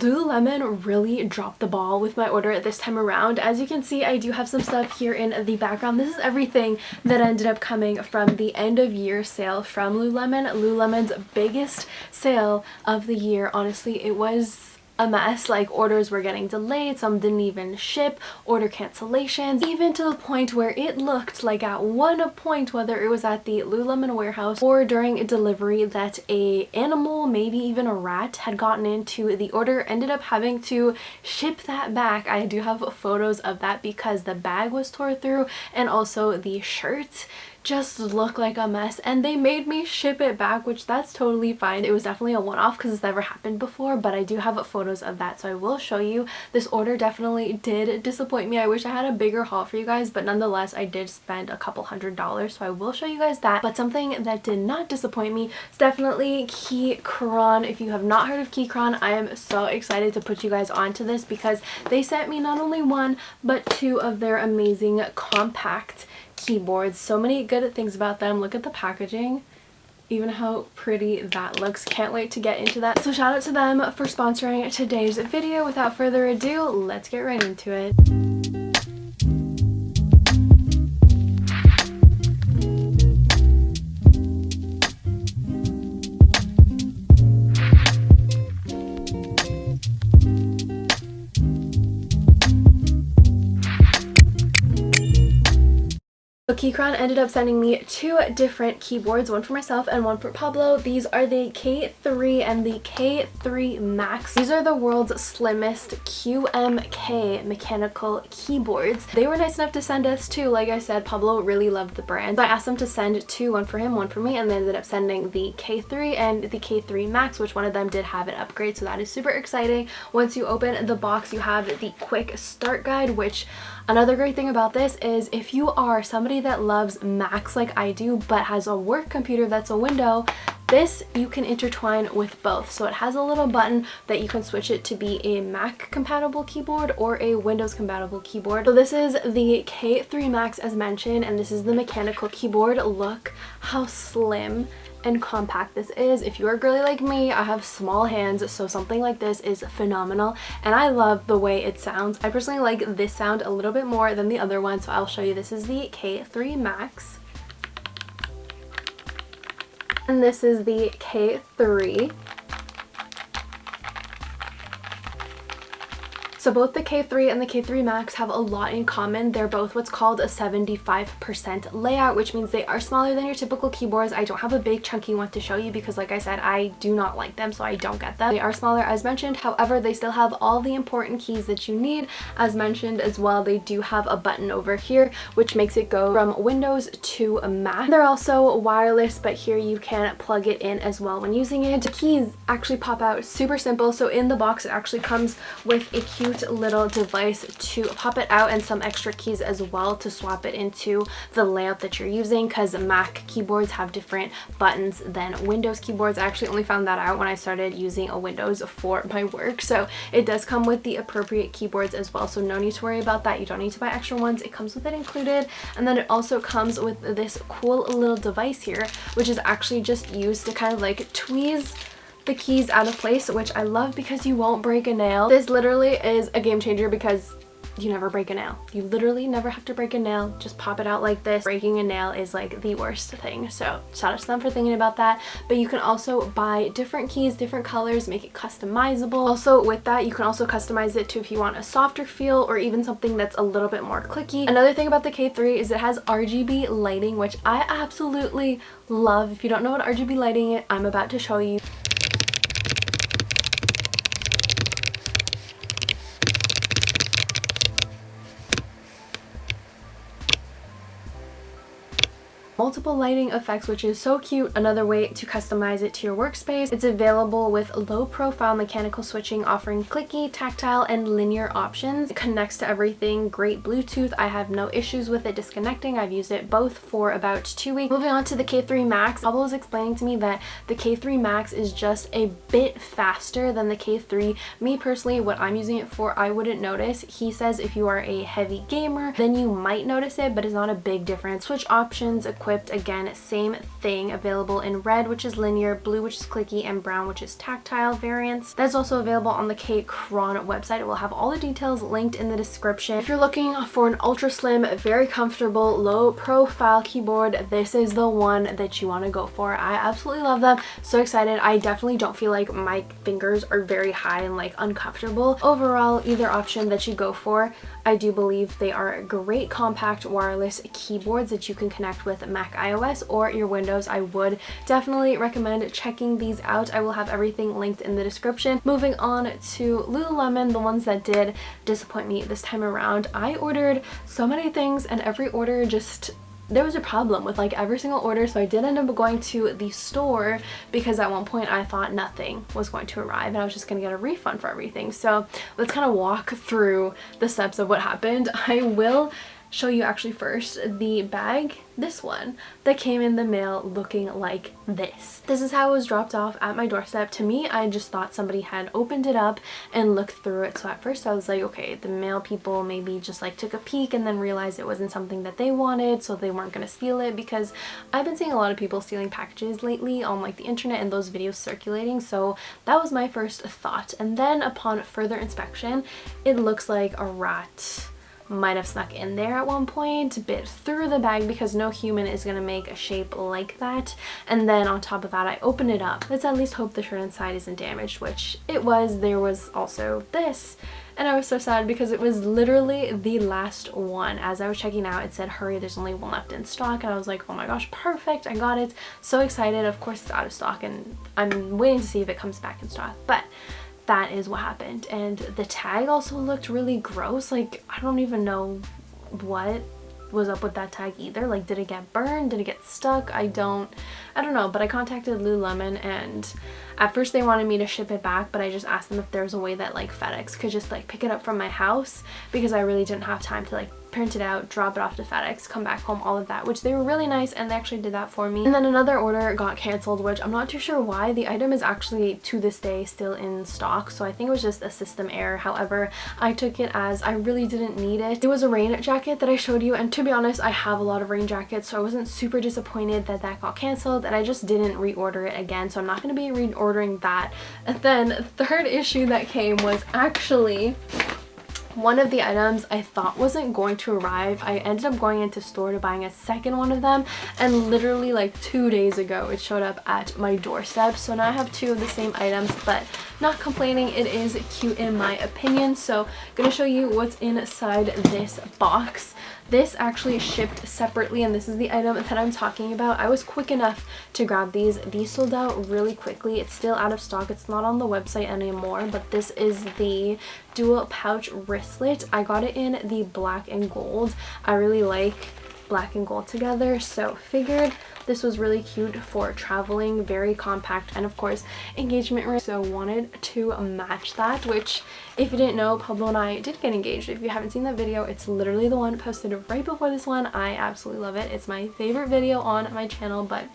Lululemon really dropped the ball with my order this time around. As you can see, I do have some stuff here in the background. This is everything that ended up coming from the end of year sale from Lululemon. Lululemon's biggest sale of the year. Honestly, it was a mess. Like, orders were getting delayed, some didn't even ship, order cancellations, even to the point where it looked like at one point, whether it was at the Lululemon warehouse or during a delivery, that a animal, maybe even a rat, had gotten into the order, ended up having to ship that back. I do have photos of that because the bag was tore through and also the shirt just look like a mess, and they made me ship it back, which that's totally fine. It was definitely a one-off because it's never happened before, but I do have photos of that, so I will show you. This order definitely did disappoint me. I wish I had a bigger haul for you guys, but nonetheless I did spend a couple $100s, so I will show you guys that. But something that did not disappoint me is definitely Keychron. If you have not heard of Keychron, I am so excited to put you guys onto this because they sent me not only one but two of their amazing compact keyboards. So many good things about them. Look at the packaging, even how pretty that looks. Can't wait to get into that. So shout out to them for sponsoring today's video. Without further ado, let's get right into it. So Keychron ended up sending me two different keyboards, one for myself and one for Pablo. These are the K3 and the K3 Max. These are the world's slimmest QMK mechanical keyboards. They were nice enough to send us two. Like I said, Pablo really loved the brand. So I asked them to send two, one for him, one for me, and they ended up sending the K3 and the K3 Max, which one of them did have an upgrade, so that is super exciting. Once you open the box, you have the quick start guide, which another great thing about this is if you are somebody that loves Macs like I do but has a work computer that's a window, this you can intertwine with both. So it has a little button that you can switch it to be a Mac compatible keyboard or a Windows compatible keyboard. So this is the K3 Max as mentioned, and this is the mechanical keyboard. Look how slim and compact this is. If you're a girly like me, I have small hands, so something like this is phenomenal, and I love the way it sounds. I personally like this sound a little bit more than the other one, so I'll show you. This is the K3 Max, and this is the K3. So both the K3 and the K3 Max have a lot in common. They're both what's called a 75% layout, which means they are smaller than your typical keyboards. I don't have a big chunky one to show you because, like I said, I do not like them, so I don't get them. They are smaller as mentioned. However, they still have all the important keys that you need as mentioned as well. They do have a button over here which makes it go from Windows to a Mac. They're also wireless, but here you can plug it in as well when using it. The keys actually pop out super simple. So in the box it actually comes with a cute little device to pop it out and some extra keys as well to swap it into the layout that you're using, because Mac keyboards have different buttons than Windows keyboards. I actually only found that out when I started using a Windows for my work. So it does come with the appropriate keyboards as well, so no need to worry about that. You don't need to buy extra ones. It comes with it included. And then it also comes with this cool little device here, which is actually just used to kind of like tweeze the keys out of place, which I love because you won't break a nail. This literally is a game changer because you never break a nail. You literally never have to break a nail. Just pop it out like this. Breaking a nail is like the worst thing. So shout out to them for thinking about that. But you can also buy different keys, different colors, make it customizable. Also with that, you can also customize it to if you want a softer feel or even something that's a little bit more clicky. Another thing about the K3 is it has RGB lighting, which I absolutely love. If you don't know what RGB lighting is, I'm about to show you. multiple lighting effects, which is so cute. Another way to customize it to your workspace. It's available with low profile mechanical switching, offering clicky, tactile, and linear options. It connects to everything. Great Bluetooth. I have no issues with it disconnecting. I've used it both for about 2 weeks. Moving on to the K3 Max. Pablo was explaining to me that the K3 Max is just a bit faster than the K3. Me personally, what I'm using it for, I wouldn't notice. He says if you are a heavy gamer, then you might notice it, but it's not a big difference. Switch options, equip equipped. Again, same thing, available in red, which is linear, blue, which is clicky, and brown, which is tactile variants. That's also available on the Keychron website. It will have all the details linked in the description. If you're looking for an ultra slim, very comfortable, low profile keyboard, this is the one that you want to go for. I absolutely love them. So excited. I definitely don't feel like my fingers are very high and like uncomfortable. Overall, either option that you go for, I do believe they are great compact wireless keyboards that you can connect with Mac iOS or your Windows. I would definitely recommend checking these out. I will have everything linked in the description. Moving on to Lululemon, the ones that did disappoint me this time around. I ordered so many things and every order just, there was a problem with like every single order, so I did end up going to the store because at one point I thought nothing was going to arrive and I was just gonna get a refund for everything. So let's kind of walk through the steps of what happened. I will show you actually first the bag, this one, that came in the mail looking like this. This is how it was dropped off at my doorstep. To me, I just thought somebody had opened it up and looked through it. So at first I was like, okay, the mail people maybe just like took a peek and then realized it wasn't something that they wanted, so they weren't gonna steal it, because I've been seeing a lot of people stealing packages lately on like the internet and those videos circulating. So that was my first thought. And then upon further inspection, it looks like a rat might have snuck in there at one point, bit through the bag, because no human is going to make a shape like that. And then on top of that, I open it up. Let's at least hope the shirt inside isn't damaged, which it was. There was also this, and I was so sad because it was literally the last one. As I was checking out, it said hurry, there's only one left in stock, and I was like, oh my gosh, perfect, I got it. So excited. Of course it's out of stock and I'm waiting to see if it comes back in stock, but that is what happened. And the tag also looked really gross. Like, I don't even know what was up with that tag either. Like, did it get burned? Did it get stuck? I don't know. But I contacted Lululemon, and at first they wanted me to ship it back, but I just asked them if there was a way that like FedEx could just like pick it up from my house, because I really didn't have time to like print it out, drop it off to FedEx, come back home, all of that, which they were really nice and they actually did that for me. And then another order got canceled, which I'm not too sure why. The item is actually to this day still in stock, so I think it was just a system error. However, I took it as I really didn't need it. It was a rain jacket that I showed you, and to be honest, I have a lot of rain jackets, so I wasn't super disappointed that that got canceled, and I just didn't reorder it again, so I'm not going to be reordering that. And then third issue that came was actually one of the items I thought wasn't going to arrive. I ended up going into store to buying a second one of them, and literally like 2 days ago it showed up at my doorstep. So now I have two of the same items, but not complaining. It is cute in my opinion. So gonna show you what's inside this box. This actually shipped separately, and this is the item that I'm talking about. I was quick enough to grab these. These sold out really quickly. It's still out of stock. It's not on the website anymore, but this is the dual pouch wristlet. I got it in the black and gold. I really like black and gold together, so figured this was really cute for traveling, very compact, and of course engagement ring, so wanted to match that, which if you didn't know, Pablo and I did get engaged. If you haven't seen that video, it's literally the one posted right before this one. I absolutely love it. It's my favorite video on my channel, but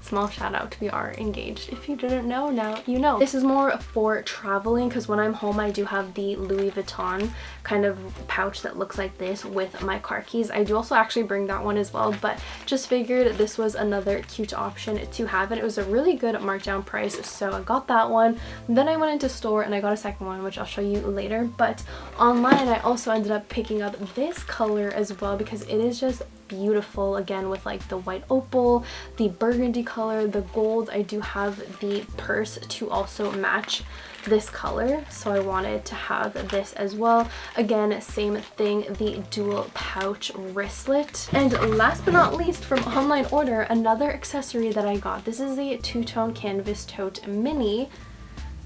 small shout out, we are engaged. If you didn't know, now you know. This is more for traveling, because when I'm home I do have the Louis Vuitton kind of pouch that looks like this with my car keys. I do also actually bring that one as well, but just figured this was another cute option to have, and it was a really good markdown price, so I got that one. Then I went into store and I got a second one, which I'll show you later. But online I also ended up picking up this color as well, because it is just beautiful, again with like the white opal, the burgundy color, the gold. I do have the purse to also match this color, so I wanted to have this as well. Again, same thing, the dual pouch wristlet. And last but not least, from online order, another accessory that I got. This is the two-tone canvas tote mini,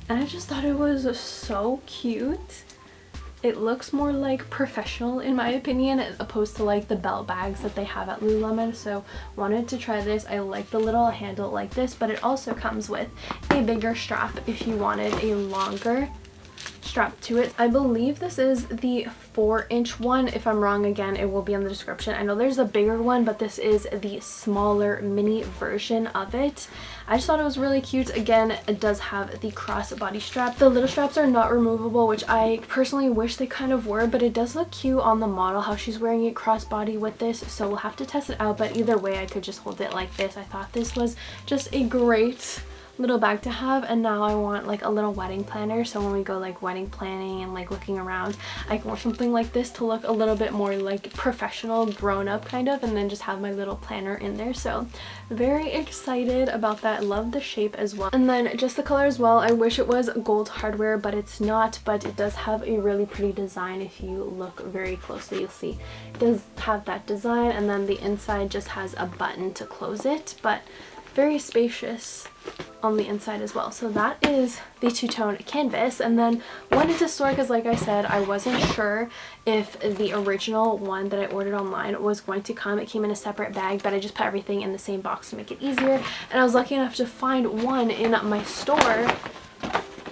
and I just thought it was so cute. It looks more like professional in my opinion, as opposed to like the belt bags that they have at Lululemon. So wanted to try this. I like the little handle like this, but it also comes with a bigger strap if you wanted a longer strap to it. I believe this is the 4-inch one. If I'm wrong, again, it will be in the description. I know there's a bigger one, but this is the smaller mini version of it. I just thought it was really cute. Again, it does have the crossbody strap. The little straps are not removable, which I personally wish they kind of were, but it does look cute on the model how she's wearing it crossbody with this, so we'll have to test it out. But either way, I could just hold it like this. I thought this was just a great little bag to have. And now I want like a little wedding planner, so when we go like wedding planning and like looking around, I can wear something like this to look a little bit more like professional, grown up kind of, and then just have my little planner in there. So very excited about that. Love the shape as well. And then just the color as well. I wish it was gold hardware, but it's not, but it does have a really pretty design. If you look very closely, you'll see it does have that design, and then the inside just has a button to close it, but very spacious on the inside as well. So that is the two-tone canvas. And then wanted to store because, like I said, I wasn't sure if the original one that I ordered online was going to come. It came in a separate bag, but I just put everything in the same box to make it easier. And I was lucky enough to find one in my store.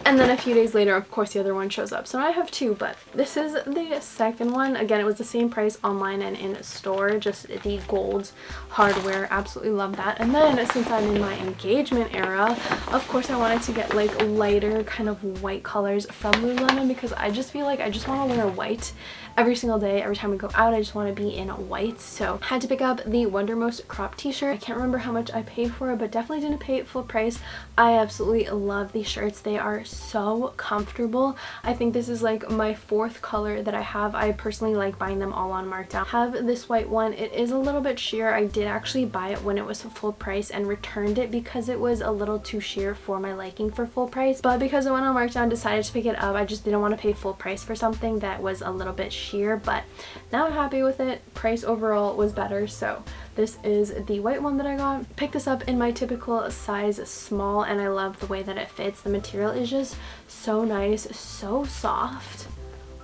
And then a few days later, of course, the other one shows up. So now I have two, but this is the second one. Again, it was the same price online and in store, just the gold hardware. Absolutely love that. And then since I'm in my engagement era, of course, I wanted to get like lighter kind of white colors from Lululemon, because I just feel like I just want to wear white every single day. Every time we go out, I just want to be in white. So I had to pick up the Wondermost crop t-shirt. I can't remember how much I paid for it, but definitely didn't pay it full price. I absolutely love these shirts. They are so comfortable. I think this is like my 4th color that I have. I personally like buying them all on markdown. I have this white one. It is a little bit sheer. I did actually buy it when it was full price and returned it because it was a little too sheer for my liking for full price. But because it went on markdown, decided to pick it up. I just didn't want to pay full price for something that was a little bit sheer, but now I'm happy with it. Price overall was better, so this is the white one that I got. Picked this up in my typical size small, and I love the way that it fits. The material is just so nice, so soft.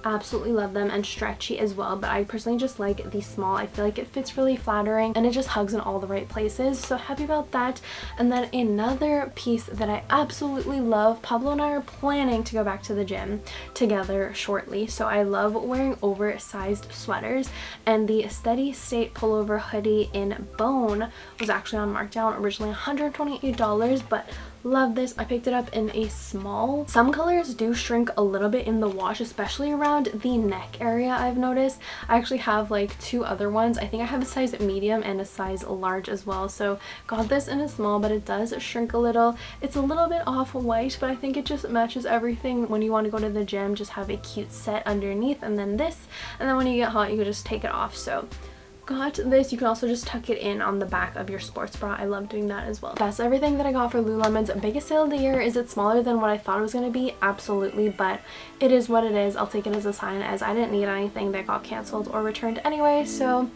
Absolutely love them, and stretchy as well, but I personally just like the small. I feel like it fits really flattering and it just hugs in all the right places, so happy about that. And then another piece that I absolutely love, Pablo and I are planning to go back to the gym together shortly, so I love wearing oversized sweaters, and the Steady State pullover hoodie in bone was actually on markdown, originally $128, but love this. I picked it up in a small. Some colors do shrink a little bit in the wash, especially around the neck area, I've noticed. I actually have like 2 other ones. I think I have a size medium and a size large as well, so got this in a small, but it does shrink a little. It's a little bit off-white, but I think it just matches everything. When you want to go to the gym, just have a cute set underneath, and then this, and then when you get hot, you can just take it off. So got this. You can also just tuck it in on the back of your sports bra. I love doing that as well. That's everything that I got for Lululemon's biggest sale of the year. Is it smaller than what I thought it was going to be? Absolutely, but it is what it is. I'll take it as a sign, as I didn't need anything that got canceled or returned anyway, so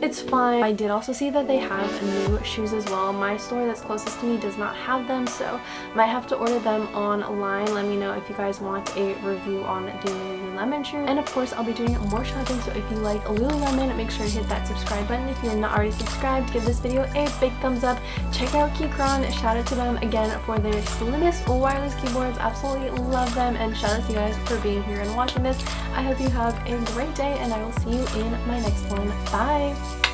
it's fine. I did also see that they have new shoes as well. My store that's closest to me does not have them, so might have to order them online. Let me know if you guys want a review on the Lululemon shoe. And of course, I'll be doing more shopping, so if you like Lululemon, make sure to hit that subscribe button. If you're not already subscribed, give this video a big thumbs up. Check out Keychron. Shout out to them again for their Slimmest wireless keyboards. Absolutely love them, and shout out to you guys for being here and watching this. I hope you have a great day, and I will see you in my next one. Bye!